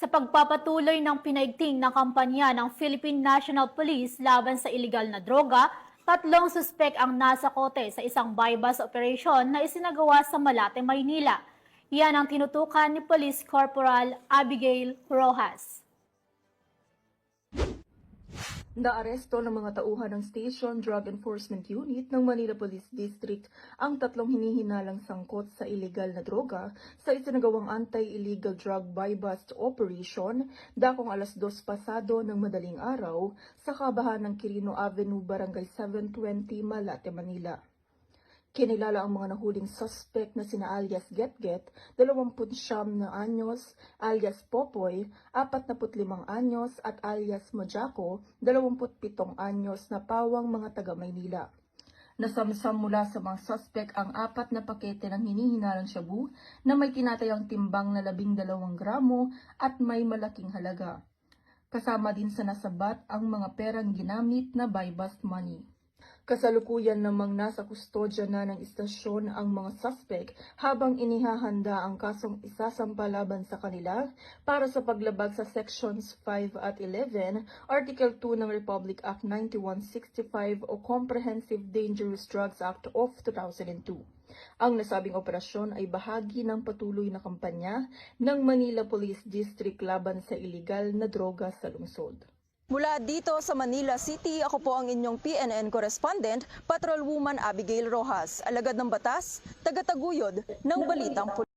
Sa pagpapatuloy ng pinaigting na kampanya ng Philippine National Police laban sa iligal na droga, 3 suspek ang nasa kote sa isang buy-bust operation na isinagawa sa Malate, Maynila. Yan ang tinutukan ni Police Corporal Abigail Rojas. Naaresto ng mga tauhan ng Station Drug Enforcement Unit ng Manila Police District ang 3 hinihinalang sangkot sa iligal na droga sa isinagawang anti-illegal drug buy-bust operation dakong alas 2 pasado ng madaling araw sa kabahan ng Quirino Avenue, Barangay 720, Malate, Manila. Kinilala ang mga nahuling suspect na sina alias Getget, 29 na anyos, alias Popoy, 45 anyos at alias Mojako, 27 anyos na pawang mga taga Maynila. Nasamsam mula sa mga suspect ang 4 na pakete ng hinihinalang shabu na may tinatayang timbang na 12 gramo at may malaking halaga. Kasama din sa nasabat ang mga perang ginamit na buy-bust money. Kasalukuyan namang nasa kustodya na ng istasyon ang mga suspect habang inihahanda ang kasong isasampa laban sa kanila para sa paglabag sa Sections 5 at 11, Article 2 ng Republic Act 9165 o Comprehensive Dangerous Drugs Act of 2002. Ang nasabing operasyon ay bahagi ng patuloy na kampanya ng Manila Police District laban sa iligal na droga sa lungsod. Mula dito sa Manila City, ako po ang inyong PNN correspondent, Patrolwoman Abigail Rojas, alagad ng batas, tagataguyod ng Balitang Pulis.